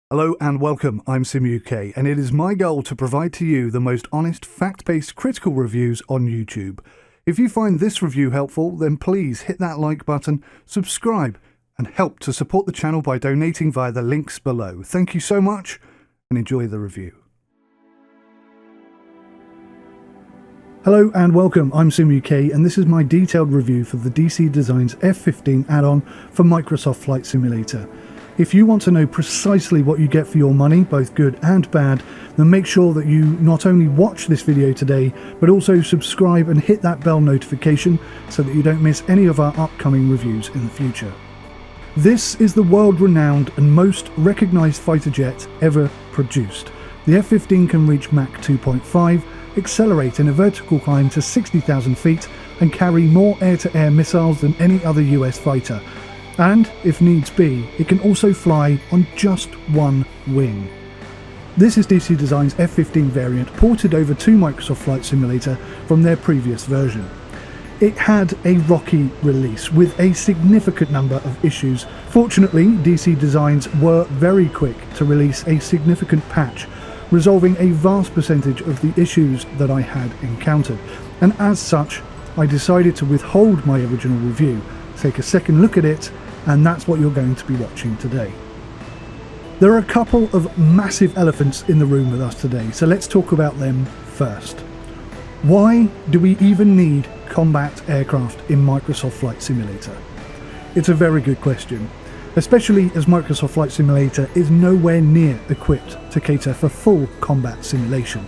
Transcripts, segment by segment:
Hello and welcome, I'm SimUK, and it is my goal to provide to you the most honest, fact-based critical reviews on YouTube. If you find this review helpful, then please hit that like button, subscribe, and help to support the channel by donating via the links below. Thank you so much, and enjoy the review. Hello and welcome, I'm SimUK, and this is my detailed review for the DC Designs F-15 add-on for Microsoft Flight Simulator. If you want to know precisely what you get for your money, both good and bad, then make sure that you not only watch this video today, but also subscribe and hit that bell notification so that you don't miss any of our upcoming reviews in the future. This is the world-renowned and most recognised fighter jet ever produced. The F-15 can reach Mach 2.5, accelerate in a vertical climb to 60,000 feet, and carry more air-to-air missiles than any other US fighter. And, if needs be, it can also fly on just one wing. This is DC Design's F-15 variant ported over to Microsoft Flight Simulator from their previous version. It had a rocky release with a significant number of issues. Fortunately, DC Designs were very quick to release a significant patch, resolving a vast percentage of the issues that I had encountered. And as such, I decided to withhold my original review, take a second look at it, and that's what you're going to be watching today. There are a couple of massive elephants in the room with us today, so let's talk about them first. Why do we even need combat aircraft in Microsoft Flight Simulator? It's a very good question, especially as Microsoft Flight Simulator is nowhere near equipped to cater for full combat simulation.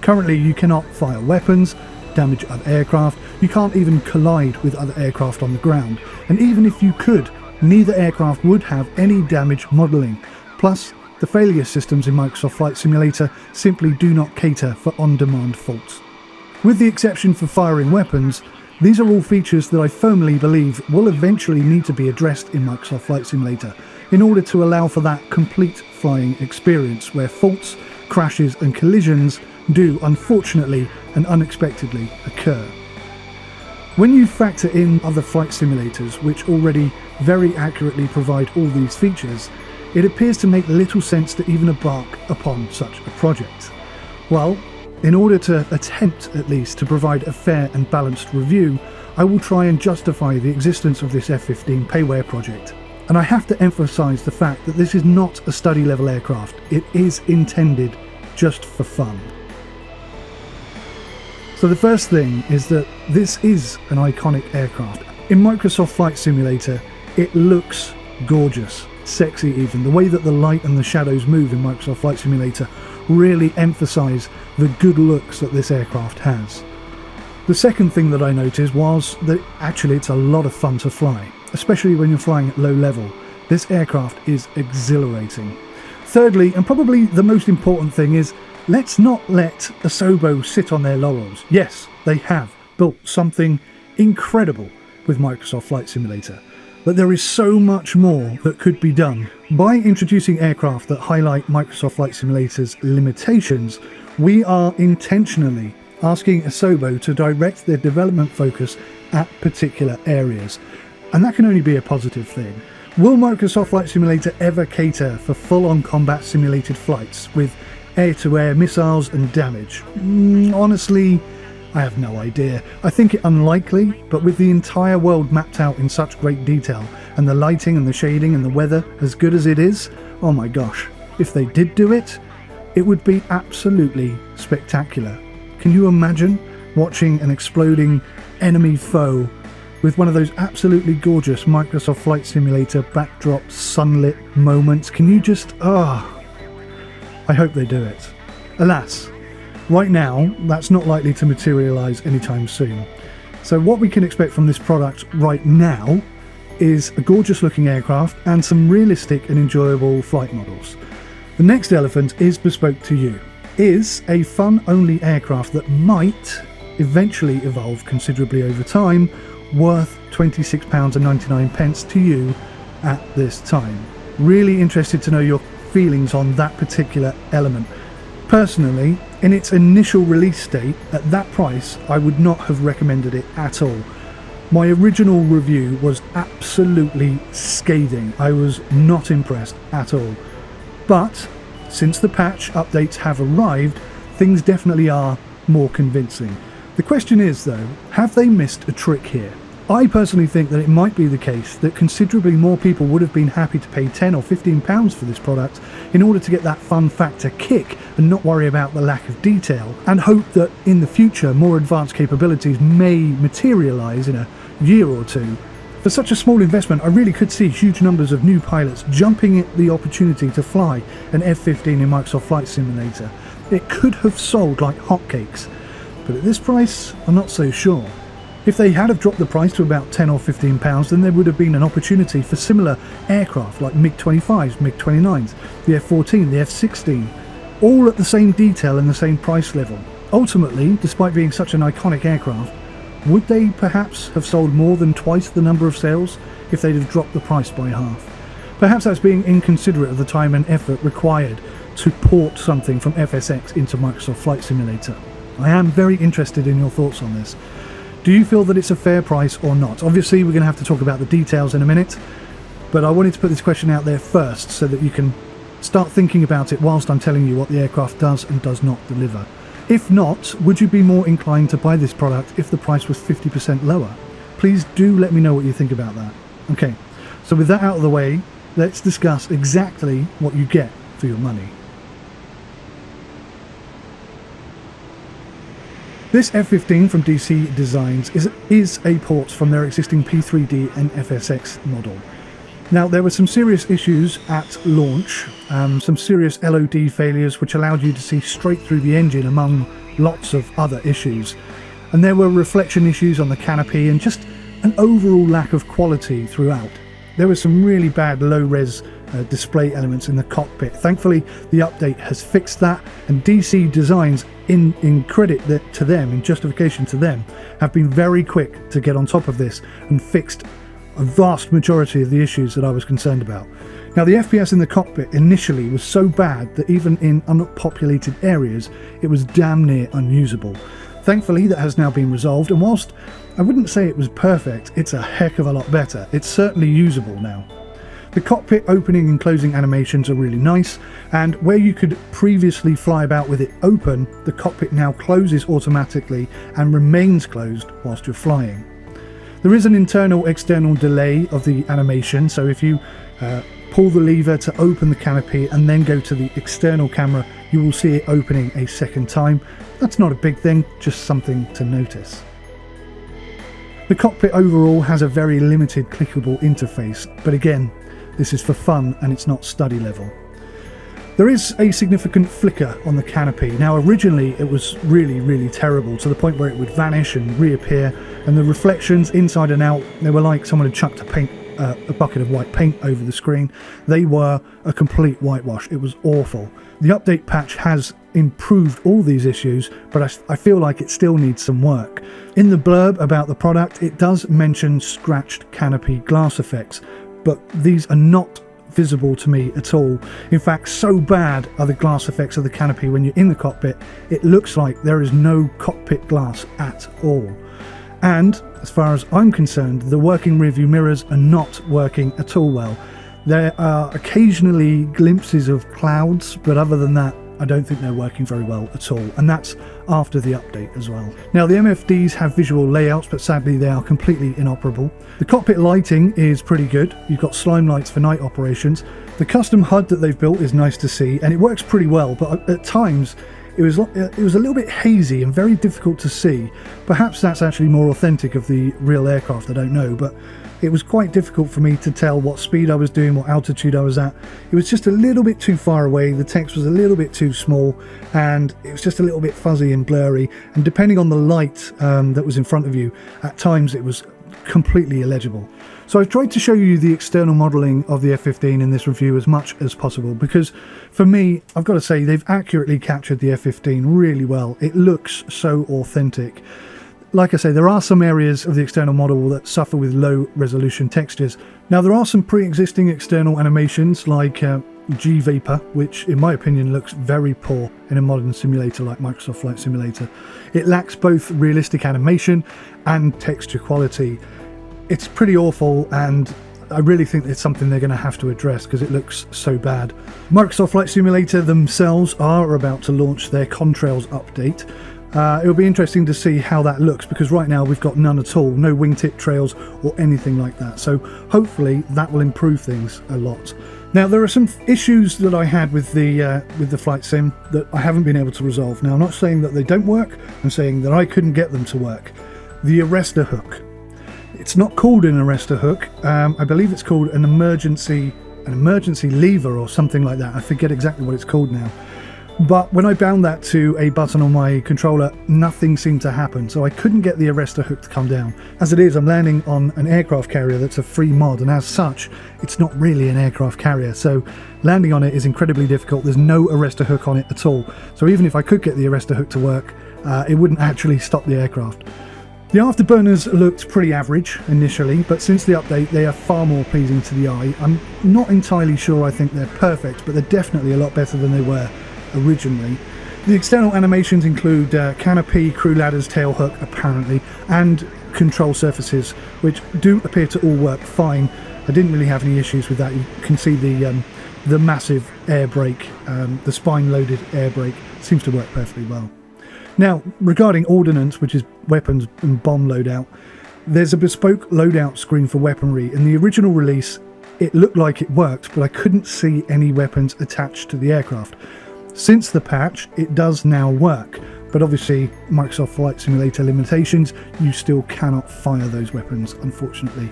Currently, you cannot fire weapons, damage other aircraft, you can't even collide with other aircraft on the ground, and even if you could, neither aircraft would have any damage modelling. Plus, the failure systems in Microsoft Flight Simulator simply do not cater for on-demand faults. With the exception for firing weapons, these are all features that I firmly believe will eventually need to be addressed in Microsoft Flight Simulator in order to allow for that complete flying experience where faults, crashes and collisions do unfortunately and unexpectedly occur. When you factor in other flight simulators which already very accurately provide all these features, it appears to make little sense to even embark upon such a project. Well, in order to attempt at least to provide a fair and balanced review, I will try and justify the existence of this F-15 payware project. And I have to emphasise the fact that this is not a study level aircraft, it is intended just for fun. So the first thing is that this is an iconic aircraft. In Microsoft Flight Simulator, it looks gorgeous, sexy even. The way that the light and the shadows move in Microsoft Flight Simulator really emphasise the good looks that this aircraft has. The second thing that I noticed was that actually it's a lot of fun to fly, especially when you're flying at low level. This aircraft is exhilarating. Thirdly, and probably the most important thing is, let's not let Asobo sit on their laurels. Yes, they have built something incredible with Microsoft Flight Simulator, but there is so much more that could be done. By introducing aircraft that highlight Microsoft Flight Simulator's limitations, we are intentionally asking Asobo to direct their development focus at particular areas, and that can only be a positive thing. Will Microsoft Flight Simulator ever cater for full-on combat simulated flights with air-to-air missiles and damage? Honestly, I have no idea. I think it unlikely, but with the entire world mapped out in such great detail, and the lighting and the shading and the weather as good as it is, oh my gosh, if they did do it, it would be absolutely spectacular. Can you imagine watching an exploding enemy foe with one of those absolutely gorgeous Microsoft Flight Simulator backdrop sunlit moments? Can you just, I hope they do it. Alas, right now, that's not likely to materialise anytime soon. So what we can expect from this product right now is a gorgeous looking aircraft and some realistic and enjoyable flight models. The next elephant is bespoke to you. Is a fun-only aircraft that might eventually evolve considerably over time, worth £26.99 to you at this time. Really interested to know your feelings on that particular element. Personally, in its initial release date, at that price, I would not have recommended it at all. My original review was absolutely scathing. I was not impressed at all. But since the patch updates have arrived, things definitely are more convincing. The question is though, have they missed a trick here? I personally think that it might be the case that considerably more people would have been happy to pay £10 or £15 for this product in order to get that fun factor kick and not worry about the lack of detail, and hope that in the future more advanced capabilities may materialise in a year or two. For such a small investment, I really could see huge numbers of new pilots jumping at the opportunity to fly an F-15 in Microsoft Flight Simulator. It could have sold like hotcakes, but at this price, I'm not so sure. If they had have dropped the price to about £10 or £15, then there would have been an opportunity for similar aircraft like MiG-25s, MiG-29s, the F-14, the F-16, all at the same detail and the same price level. Ultimately, despite being such an iconic aircraft, would they perhaps have sold more than twice the number of sales if they'd have dropped the price by half? Perhaps that's being inconsiderate of the time and effort required to port something from FSX into Microsoft Flight Simulator. I am very interested in your thoughts on this. Do you feel that it's a fair price or not? Obviously, we're going to have to talk about the details in a minute, but I wanted to put this question out there first so that you can start thinking about it whilst I'm telling you what the aircraft does and does not deliver. If not, would you be more inclined to buy this product if the price was 50% lower? Please do let me know what you think about that. Okay, so with that out of the way, let's discuss exactly what you get for your money. This F-15 from DC Designs is a port from their existing P3D and FSX model. Now, there were some serious issues at launch, some serious LOD failures which allowed you to see straight through the engine among lots of other issues. And there were reflection issues on the canopy and just an overall lack of quality throughout. There were some really bad low-res display elements in the cockpit. Thankfully, the update has fixed that, and DC Designs, in credit to them, in justification to them, have been very quick to get on top of this and fixed a vast majority of the issues that I was concerned about. Now, the FPS in the cockpit initially was so bad that even in unpopulated areas, it was damn near unusable. Thankfully, that has now been resolved, and whilst I wouldn't say it was perfect, it's a heck of a lot better. It's certainly usable now. The cockpit opening and closing animations are really nice, and where you could previously fly about with it open, the cockpit now closes automatically and remains closed whilst you're flying. There is an internal-external delay of the animation, so if you pull the lever to open the canopy and then go to the external camera, you will see it opening a second time. That's not a big thing, just something to notice. The cockpit overall has a very limited clickable interface, but again, this is for fun and it's not study level. There is a significant flicker on the canopy. Now, originally it was really terrible, to the point where it would vanish and reappear, and the reflections inside and out, they were like someone had chucked a bucket of white paint over the screen. They were a complete whitewash. It was awful. The update patch has improved all these issues, but I feel like it still needs some work. In the blurb about the product, it does mention scratched canopy glass effects, but these are not visible to me at all. In fact, so bad are the glass effects of the canopy when you're in the cockpit, it looks like there is no cockpit glass at all. And as far as I'm concerned, the working rearview mirrors are not working at all well. There are occasionally glimpses of clouds, but other than that, I don't think they're working very well at all, and that's after the update as well. Now, the MFDs have visual layouts, but sadly they are completely inoperable. The cockpit lighting is pretty good. You've got slime lights for night operations. The custom HUD that they've built is nice to see, and it works pretty well, but at times it was a little bit hazy and very difficult to see. Perhaps that's actually more authentic of the real aircraft, I don't know, but it was quite difficult for me to tell what speed I was doing, what altitude I was at. It was just a little bit too far away, the text was a little bit too small, and it was just a little bit fuzzy and blurry, and depending on the light that was in front of you, at times it was completely illegible. So I've tried to show you the external modelling of the F-15 in this review as much as possible, because for me, I've got to say, they've accurately captured the F-15 really well. It looks so authentic. Like I say, there are some areas of the external model that suffer with low resolution textures. Now, there are some pre-existing external animations like G-Vapor, which in my opinion looks very poor in a modern simulator like Microsoft Flight Simulator. It lacks both realistic animation and texture quality. It's pretty awful, and I really think it's something they're going to have to address because it looks so bad. Microsoft Flight Simulator themselves are about to launch their contrails update. It'll be interesting to see how that looks, because right now we've got none at all, no wingtip trails or anything like that. So hopefully that will improve things a lot. Now, there are some issues that I had with the flight sim that I haven't been able to resolve. Now, I'm not saying that they don't work, I'm saying that I couldn't get them to work. The arrestor hook. It's not called an arrestor hook. I believe it's called an emergency lever or something like that. I forget exactly what it's called now. But when I bound that to a button on my controller, nothing seemed to happen, so I couldn't get the arrestor hook to come down. As it is, I'm landing on an aircraft carrier that's a free mod, and as such, it's not really an aircraft carrier, so landing on it is incredibly difficult. There's no arrestor hook on it at all, so even if I could get the arrestor hook to work, it wouldn't actually stop the aircraft. The afterburners looked pretty average initially, but since the update they are far more pleasing to the eye. I'm not entirely sure I think they're perfect, but they're definitely a lot better than they were originally. The external animations include canopy, crew ladders, tail hook apparently, and control surfaces, which do appear to all work fine. I didn't really have any issues with that. You can see the massive air brake, the spine loaded air brake seems to work perfectly well. Now, regarding ordnance, which is weapons and bomb loadout, there's a bespoke loadout screen for weaponry. In the original release it looked like it worked, but I couldn't see any weapons attached to the aircraft. Since the patch, it does now work, but obviously Microsoft Flight Simulator limitations, you still cannot fire those weapons, unfortunately.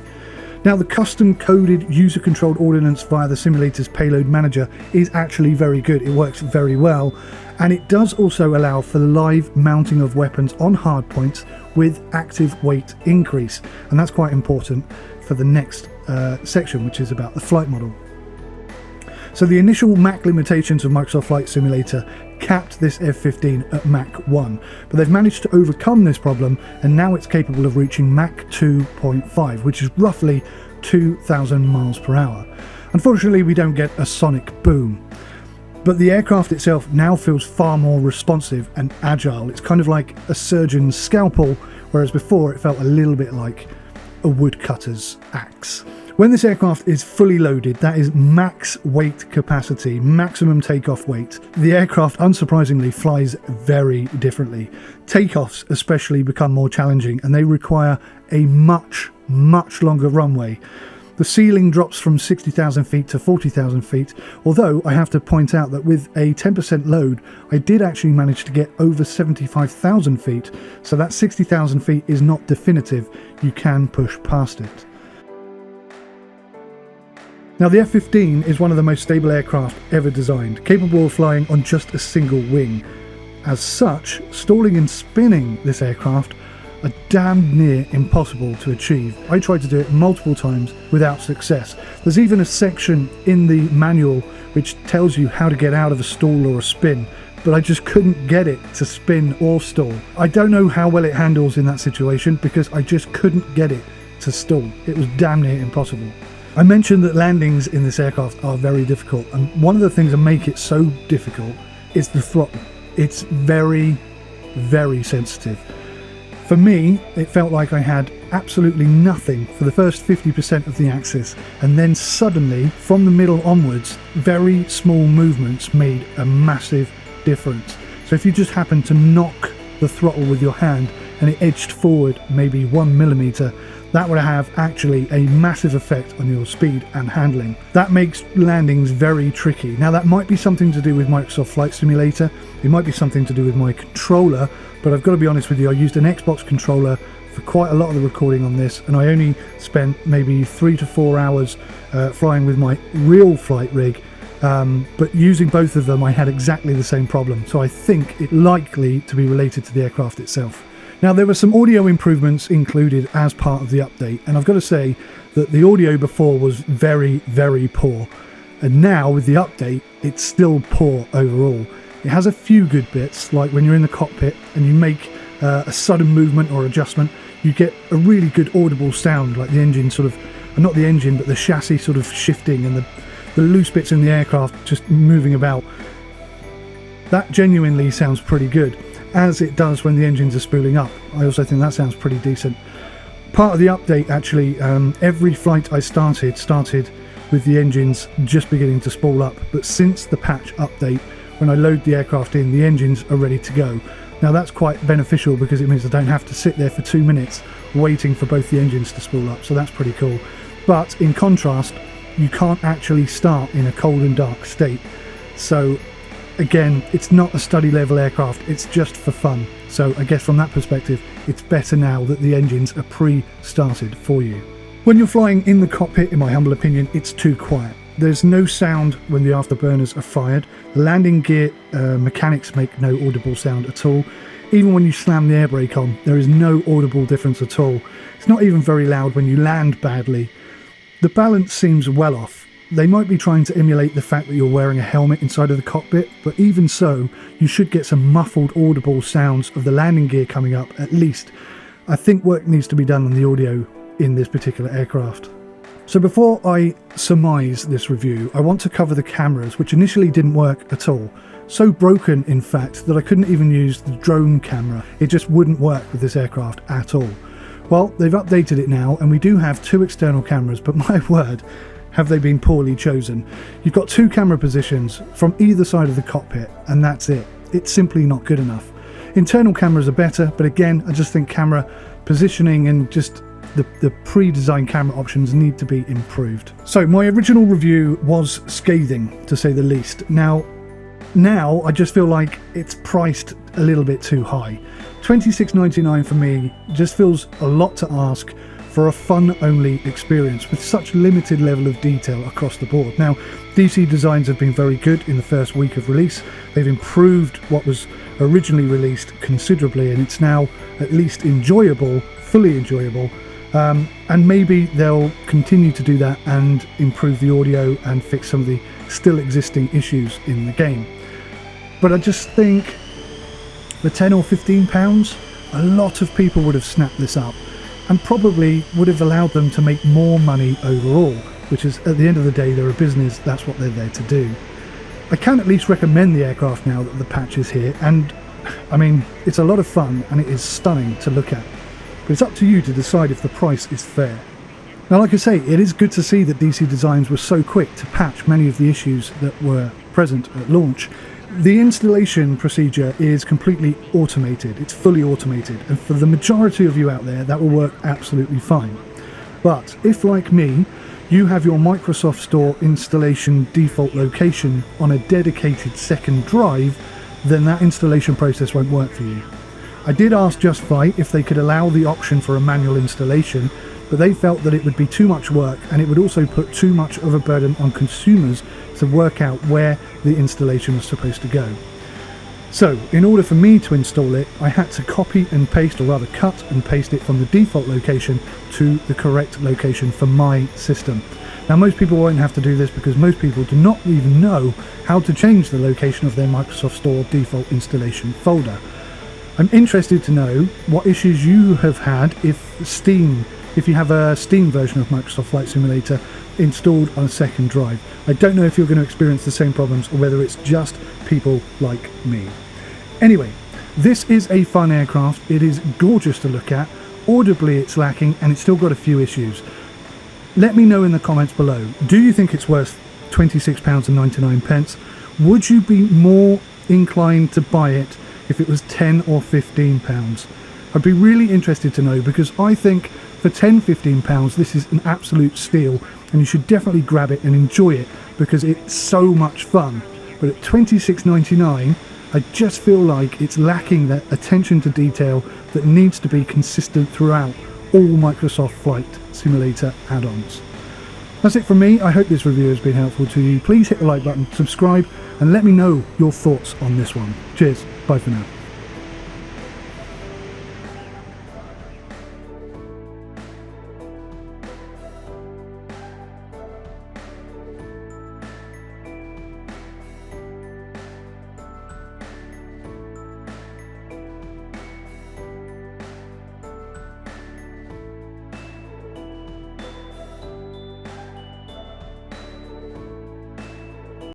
Now, the custom-coded user-controlled ordnance via the simulator's payload manager is actually very good. It works very well, and it does also allow for live mounting of weapons on hardpoints with active weight increase, and that's quite important for the next section, which is about the flight model. So the initial Mach limitations of Microsoft Flight Simulator capped this F-15 at Mach 1, but they've managed to overcome this problem, and now it's capable of reaching Mach 2.5, which is roughly 2,000 miles per hour. Unfortunately, we don't get a sonic boom, but the aircraft itself now feels far more responsive and agile. It's kind of like a surgeon's scalpel, whereas before it felt a little bit like a woodcutter's axe. When this aircraft is fully loaded, that is max weight capacity, maximum takeoff weight, the aircraft unsurprisingly flies very differently. Takeoffs especially become more challenging, and they require a much longer runway. The ceiling drops from 60,000 feet to 40,000 feet, although I have to point out that with a 10% load, I did actually manage to get over 75,000 feet, so that 60,000 feet is not definitive. You can push past it. Now, the F-15 is one of the most stable aircraft ever designed, capable of flying on just a single wing. As such, stalling and spinning this aircraft are damn near impossible to achieve. I tried to do it multiple times without success. There's even a section in the manual which tells you how to get out of a stall or a spin, but I just couldn't get it to spin or stall. I don't know how well it handles in that situation, because I just couldn't get it to stall. It was damn near impossible. I mentioned that landings in this aircraft are very difficult, and one of the things that make it so difficult is the throttle. It's very sensitive. For me, it felt like I had absolutely nothing for the first 50% of the axis, and then suddenly, from the middle onwards, very small movements made a massive difference. So if you just happen to knock the throttle with your hand and it edged forward maybe 1 millimeter, that would have actually a massive effect on your speed and handling. That makes landings very tricky. Now, that might be something to do with Microsoft Flight Simulator, it might be something to do with my controller, but I've got to be honest with you, I used an Xbox controller for quite a lot of the recording on this, and I only spent maybe 3 to 4 hours flying with my real flight rig, but using both of them I had exactly the same problem, so I think it's likely to be related to the aircraft itself. Now, there were some audio improvements included as part of the update, and I've got to say that the audio before was very poor, and now with the update it's still poor overall. It has a few good bits, like when you're in the cockpit and you make a sudden movement or adjustment, you get a really good audible sound, like the engine sort of, not the engine but the chassis sort of shifting, and the loose bits in the aircraft just moving about. That genuinely sounds pretty good, as it does when the engines are spooling up. I also think that sounds pretty decent. Part of the update, actually, every flight I started with the engines just beginning to spool up, but since the patch update, when I load the aircraft in, the engines are ready to go. Now that's quite beneficial because it means I don't have to sit there for 2 minutes waiting for both the engines to spool up, so that's pretty cool. But in contrast, you can't actually start in a cold and dark state. So again, it's not a study level aircraft, it's just for fun. So I guess from that perspective, it's better now that the engines are pre-started for you. When you're flying in the cockpit, in my humble opinion, it's too quiet. There's no sound when the afterburners are fired. The landing gear mechanics make no audible sound at all. Even when you slam the air brake on, there is no audible difference at all. It's not even very loud when you land badly. The balance seems well off. They might be trying to emulate the fact that you're wearing a helmet inside of the cockpit, but even so, you should get some muffled audible sounds of the landing gear coming up at least. I think work needs to be done on the audio in this particular aircraft. So before I surmise this review, I want to cover the cameras, which initially didn't work at all. So broken, in fact, that I couldn't even use the drone camera. It just wouldn't work with this aircraft at all. Well, they've updated it now, and we do have 2 external cameras, but my word, have they been poorly chosen. You've got 2 camera positions from either side of the cockpit, and that's it. It's simply not good enough. Internal cameras are better, but again, I just think camera positioning and just the pre-designed camera options need to be improved. So my original review was scathing, to say the least. Now I just feel like it's priced a little bit too high. $26.99 for me just feels a lot to ask for a fun-only experience with such limited level of detail across the board. Now, DC Designs have been very good in the first week of release. They've improved what was originally released considerably, and it's now at least enjoyable, fully enjoyable. And maybe they'll continue to do that and improve the audio and fix some of the still existing issues in the game. But I just think for £10 or £15, a lot of people would have snapped this up and probably would have allowed them to make more money overall, which is, at the end of the day, they're a business, that's what they're there to do. I can at least recommend the aircraft now that the patch is here, and I mean, it's a lot of fun and it is stunning to look at. But it's up to you to decide if the price is fair. Now, like I say, it is good to see that DC Designs was so quick to patch many of the issues that were present at launch. The installation procedure is completely automated. It's fully automated, and for the majority of you out there, that will work absolutely fine. But if, like me, you have your Microsoft Store installation default location on a dedicated second drive, then that installation process won't work for you. I did ask Just Flight if they could allow the option for a manual installation, but they felt that it would be too much work and it would also put too much of a burden on consumers to work out where the installation was supposed to go. So, in order for me to install it, I had to copy and paste, or rather cut and paste it from the default location to the correct location for my system. Now, most people won't have to do this because most people do not even know how to change the location of their Microsoft Store default installation folder. I'm interested to know what issues you have had if you have a Steam version of Microsoft Flight Simulator installed on a second drive. I don't know if you're going to experience the same problems or whether it's just people like me. Anyway, this is a fun aircraft. It is gorgeous to look at. Audibly it's lacking and it's still got a few issues. Let me know in the comments below. Do you think it's worth £26.99? Would you be more inclined to buy it if it was £10 or £15? I'd be really interested to know, because I think for £10-15 this is an absolute steal and you should definitely grab it and enjoy it because it's so much fun. But at £26.99 I just feel like it's lacking that attention to detail that needs to be consistent throughout all Microsoft Flight Simulator add-ons. That's it from me. I hope this review has been helpful to you. Please hit the like button, subscribe, and let me know your thoughts on this one. Cheers. Bye for now.